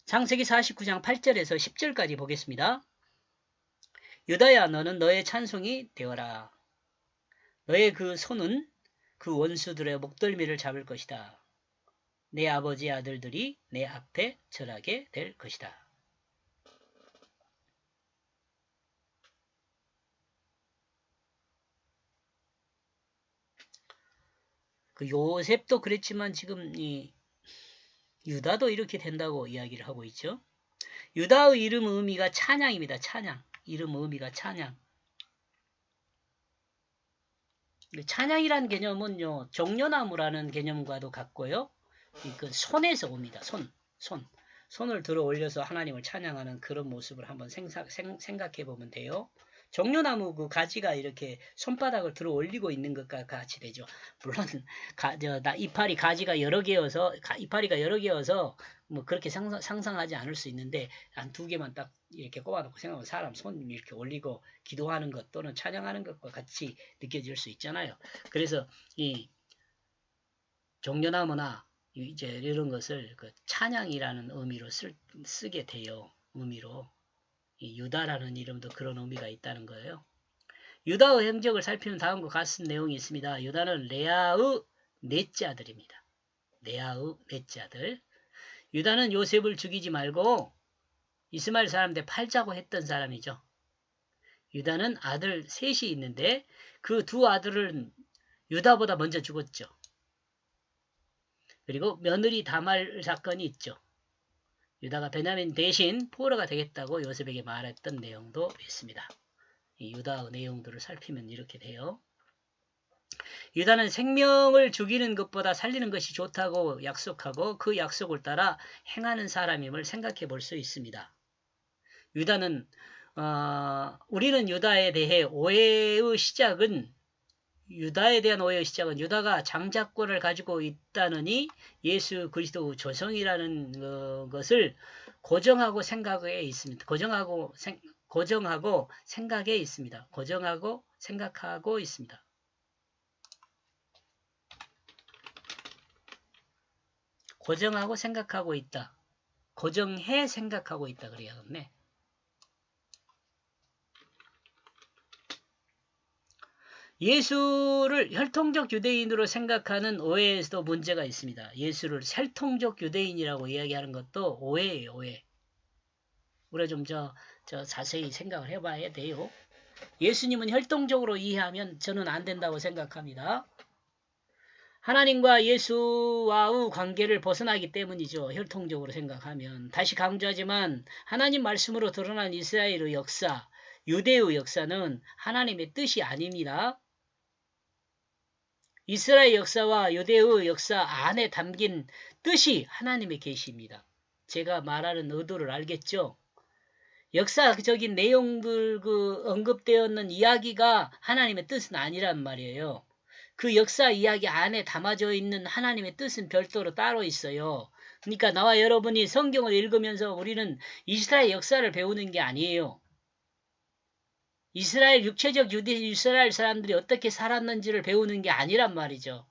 창세기 49장 8절에서 10절까지 보겠습니다. 유다야 너는 너의 찬송이 되어라. 너의 그 손은 그 원수들의 목덜미를 잡을 것이다. 내 아버지의 아들들이 내 앞에 절하게 될 것이다. 그 요셉도 그랬지만 지금 이 유다도 이렇게 된다고 이야기를 하고 있죠. 유다의 이름 의미가 찬양입니다. 찬양. 이름 의미가 찬양. 찬양이라는 개념은요, 종려나무라는 개념과도 같고요. 그 손에서 옵니다. 손을 들어 올려서 하나님을 찬양하는 그런 모습을 한번 생각해 보면 돼요. 종려나무 그 가지가 이렇게 손바닥을 들어 올리고 있는 것과 같이 되죠. 물론 이파리 가지가 여러 개여서 이파리가 여러 개여서 뭐 그렇게 상상하지 않을 수 있는데 한 두 개만 딱 이렇게 꼽아놓고 생각하면 사람 손 이렇게 올리고 기도하는 것 또는 찬양하는 것과 같이 느껴질 수 있잖아요. 그래서 이 종려나무나 이제 이런 것을 그 찬양이라는 의미로 쓰게 돼요. 의미로. 이 유다라는 이름도 그런 의미가 있다는 거예요. 유다의 행적을 살피면 다음과 같은 내용이 있습니다. 유다는 레아의 넷째 아들입니다. 레아의 넷째 아들. 유다는 요셉을 죽이지 말고 이스마엘 사람한테 팔자고 했던 사람이죠. 유다는 아들 셋이 있는데 그 두 아들은 유다보다 먼저 죽었죠. 그리고 며느리 다말 사건이 있죠. 유다가 베냐민 대신 포로가 되겠다고 요셉에게 말했던 내용도 있습니다. 이 유다의 내용들을 살피면 이렇게 돼요. 유다는 생명을 죽이는 것보다 살리는 것이 좋다고 약속하고 그 약속을 따라 행하는 사람임을 생각해 볼 수 있습니다. 유다는 우리는 유다에 대한 오해의 시작은 유다가 장자권을 가지고 있다느니 예수 그리스도 조성이라는 것을 고정하고 생각에 있습니다. 고정하고 생각에 있습니다. 고정하고 생각하고 있습니다. 고정하고 생각하고 있다. 고정해 생각하고 있다 그래야겠네. 예수를 혈통적 유대인으로 생각하는 오해에서도 문제가 있습니다. 예수를 혈통적 유대인이라고 이야기하는 것도 오해예요. 오해. 우리가 좀 자세히 생각을 해봐야 돼요. 예수님은 혈통적으로 이해하면 저는 안 된다고 생각합니다. 하나님과 예수와의 관계를 벗어나기 때문이죠. 혈통적으로 생각하면. 다시 강조하지만 하나님 말씀으로 드러난 이스라엘의 역사, 유대의 역사는 하나님의 뜻이 아닙니다. 이스라엘 역사와 유대의 역사 안에 담긴 뜻이 하나님의 계시입니다. 제가 말하는 의도를 알겠죠? 역사적인 내용들 언급되었는 이야기가 하나님의 뜻은 아니란 말이에요. 그 역사 이야기 안에 담아져 있는 하나님의 뜻은 별도로 따로 있어요. 그러니까 나와 여러분이 성경을 읽으면서 우리는 이스라엘 역사를 배우는 게 아니에요. 이스라엘 육체적 이스라엘 사람들이 어떻게 살았는지를 배우는 게 아니란 말이죠.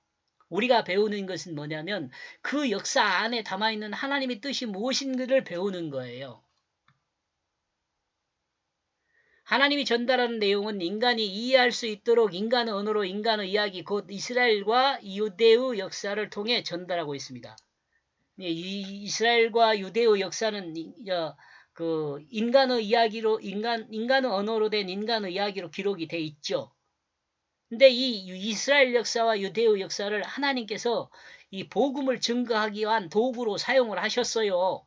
우리가 배우는 것은 뭐냐면 그 역사 안에 담아있는 하나님의 뜻이 무엇인지를 배우는 거예요. 하나님이 전달하는 내용은 인간이 이해할 수 있도록 인간의 언어로 인간의 이야기 곧 이스라엘과 유대의 역사를 통해 전달하고 있습니다. 이스라엘과 유대의 역사는 그 인간의 이야기로 인간의 언어로 된 인간의 이야기로 기록이 돼 있죠. 근데 이 이스라엘 역사와 유대의 역사를 하나님께서 이 복음을 증거하기 위한 도구로 사용을 하셨어요.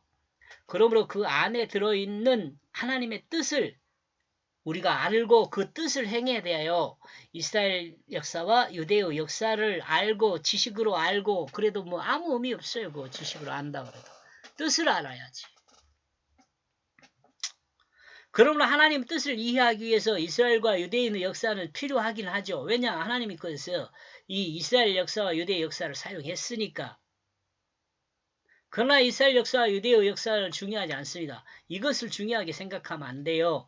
그러므로 그 안에 들어있는 하나님의 뜻을 우리가 알고 그 뜻을 행해야 돼요. 이스라엘 역사와 유대의 역사를 알고 지식으로 알고 그래도 뭐 아무 의미 없어요. 그 지식으로 안다 그래도. 뜻을 알아야지. 그러므로 하나님 뜻을 이해하기 위해서 이스라엘과 유대인의 역사는 필요하긴 하죠. 왜냐? 하나님이 그래서 이 이스라엘 역사와 유대의 역사를 사용했으니까. 그러나 이스라엘 역사와 유대의 역사를 중요하지 않습니다. 이것을 중요하게 생각하면 안 돼요.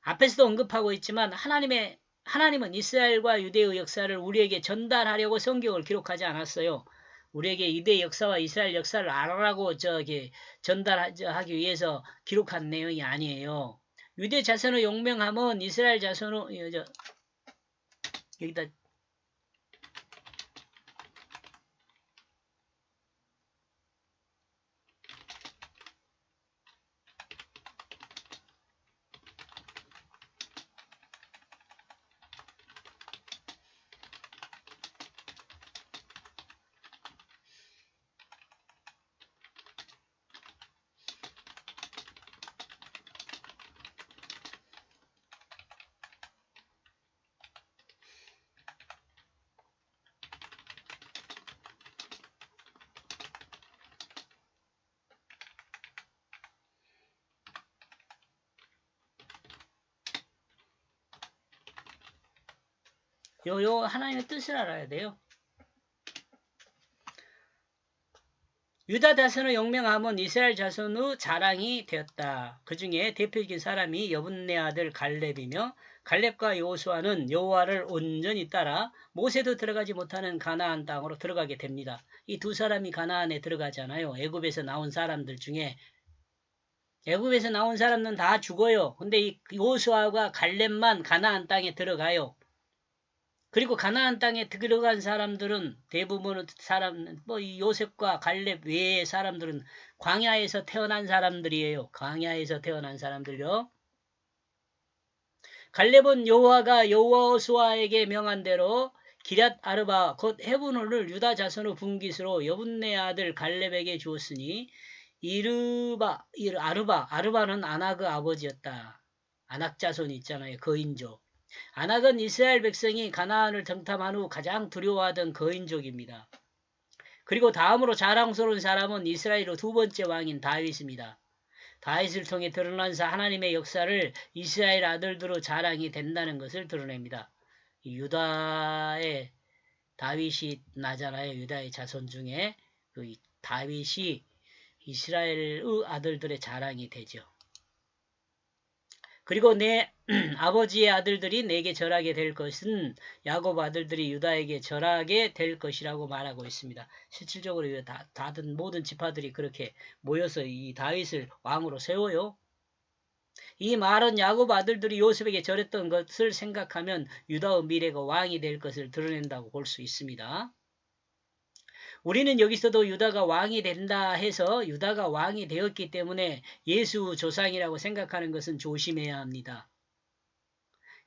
앞에서도 언급하고 있지만 하나님은 이스라엘과 유대의 역사를 우리에게 전달하려고 성경을 기록하지 않았어요. 우리에게 유대 역사와 이스라엘 역사를 알아라고 전달하기 위해서 기록한 내용이 아니에요. 유대 자손의 용맹함은 이스라엘 자손의 여기다 요 하나님의 뜻을 알아야 돼요. 유다 자손의 용맹함은 이스라엘 자손의 자랑이 되었다. 그 중에 대표적인 사람이 여분네 아들 갈렙이며 갈렙과 여호수아는 여호와를 온전히 따라 모세도 들어가지 못하는 가나안 땅으로 들어가게 됩니다. 이 두 사람이 가나안에 들어가잖아요. 애굽에서 나온 사람들 중에 애굽에서 나온 사람은 다 죽어요. 근데 이 여호수아와 갈렙만 가나안 땅에 들어가요. 그리고 가나안 땅에 들어간 사람들은 대부분은 이 요셉과 갈렙 외의 사람들은 광야에서 태어난 사람들이에요. 광야에서 태어난 사람들요. 갈렙은 여호와가 여호수아에게 명한 대로 기럇 아르바 곧 헤브론을 유다 자손의 분깃으로 여분네 아들 갈렙에게 주었으니 아르바는 아낙의 아버지였다. 아낙 자손이 있잖아요. 거인족. 아낙은 이스라엘 백성이 가나안을 정탐한 후 가장 두려워하던 거인족입니다. 그리고 다음으로 자랑스러운 사람은 이스라엘의 두 번째 왕인 다윗입니다. 다윗을 통해 드러난 하나님의 역사를 이스라엘 아들들의 자랑이 된다는 것을 드러냅니다. 유다의 다윗이 나잖아요. 유다의 자손 중에 그 다윗이 이스라엘의 아들들의 자랑이 되죠. 그리고 내 아버지의 아들들이 내게 절하게 될 것은 야곱 아들들이 유다에게 절하게 될 것이라고 말하고 있습니다. 실질적으로 다른 모든 지파들이 그렇게 모여서 이 다윗을 왕으로 세워요. 이 말은 야곱 아들들이 요셉에게 절했던 것을 생각하면 유다의 미래가 왕이 될 것을 드러낸다고 볼 수 있습니다. 우리는 여기서도 유다가 왕이 된다 해서 유다가 왕이 되었기 때문에 예수 조상이라고 생각하는 것은 조심해야 합니다.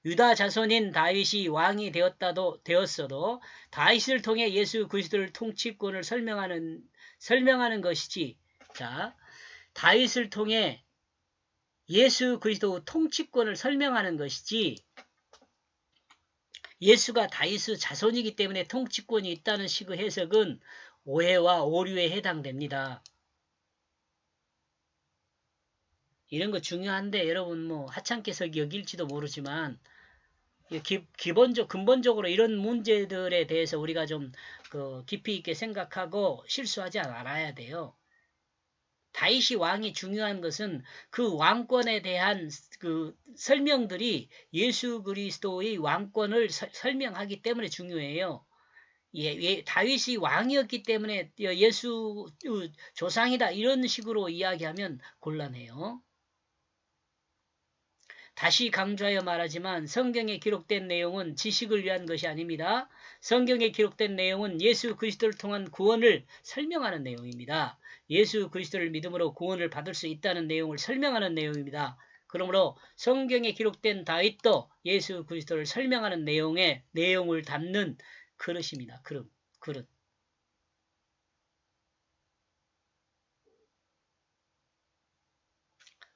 유다 자손인 다윗이 왕이 되었어도 다윗을 통해 예수 그리스도를 통치권을 설명하는 것이지. 자, 다윗을 통해 예수 그리스도 통치권을 설명하는 것이지. 예수가 다윗의 자손이기 때문에 통치권이 있다는 식의 해석은 오해와 오류에 해당됩니다. 이런 거 중요한데 여러분 하찮게서 여길지도 모르지만 근본적으로 이런 문제들에 대해서 우리가 좀 깊이 있게 생각하고 실수하지 않아야 돼요. 다윗이 왕이 중요한 것은 그 왕권에 대한 그 설명들이 예수 그리스도의 왕권을 설명하기 때문에 중요해요. 다윗이 왕이었기 때문에 예수 조상이다 이런 식으로 이야기하면 곤란해요. 다시 강조하여 말하지만 성경에 기록된 내용은 지식을 위한 것이 아닙니다. 성경에 기록된 내용은 예수 그리스도를 통한 구원을 설명하는 내용입니다. 예수 그리스도를 믿음으로 구원을 받을 수 있다는 내용을 설명하는 내용입니다. 그러므로 성경에 기록된 다윗도 예수 그리스도를 설명하는 내용을 담는 그릇입니다. 그릇.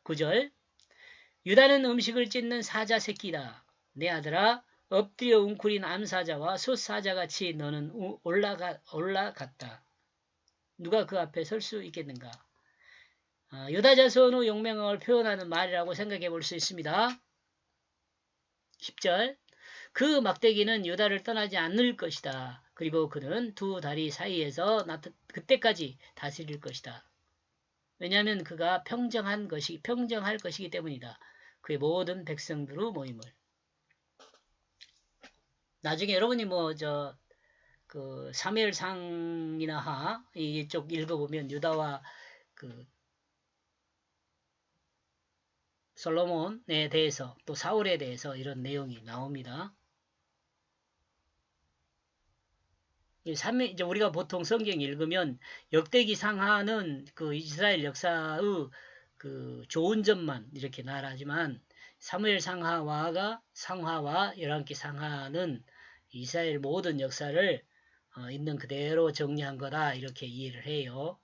9절 유다는 음식을 찢는 사자 새끼다. 내 아들아 엎드려 웅크린 암사자와 솥사자같이 너는 올라갔다. 누가 그 앞에 설 수 있겠는가? 유다 자손의 용맹을 표현하는 말이라고 생각해 볼 수 있습니다. 10절 그 막대기는 유다를 떠나지 않을 것이다. 그리고 그는 두 다리 사이에서 그때까지 다스릴 것이다. 왜냐하면 그가 평정할 것이기 때문이다. 그의 모든 백성들의 모임을. 나중에 여러분이 그 사무엘상이나 하 이쪽 읽어보면 유다와 그 솔로몬에 대해서 또 사울에 대해서 이런 내용이 나옵니다. 이제 우리가 보통 성경 읽으면 역대기 상하는 그 이스라엘 역사의 그 좋은 점만 이렇게 말하지만 사무엘 상하와 열왕기 상하는 이스라엘 모든 역사를 있는 그대로 정리한 거다 이렇게 이해를 해요.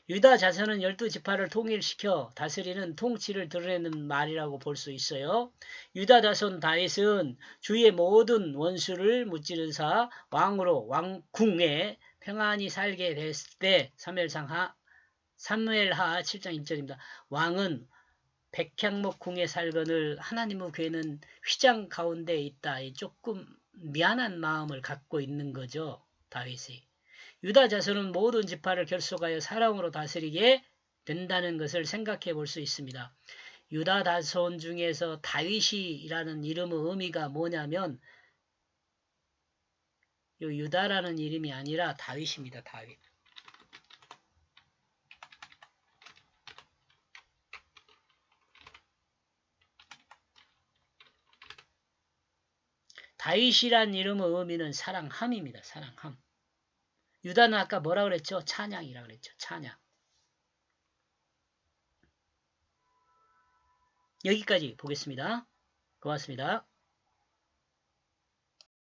유다 자손은 12지파를 통일시켜 다스리는 통치를 드러내는 말이라고 볼 수 있어요. 유다 자손 다윗은 주의 모든 원수를 무찌르사 왕으로 왕궁에 평안히 살게 됐을 때 사무엘하 7장 1절입니다. 왕은 백향목 궁에 살거늘 하나님의 괴는 휘장 가운데 있다. 조금 미안한 마음을 갖고 있는 거죠. 다윗이. 유다 자손은 모든 지파를 결속하여 사랑으로 다스리게 된다는 것을 생각해 볼 수 있습니다. 유다 자손 중에서 다윗이라는 이름의 의미가 뭐냐면 유다라는 이름이 아니라 다윗입니다. 다윗. 다윗이란 이름의 의미는 사랑함입니다. 사랑함. 유다는 아까 뭐라 그랬죠? 찬양이라 그랬죠. 찬양. 여기까지 보겠습니다. 고맙습니다.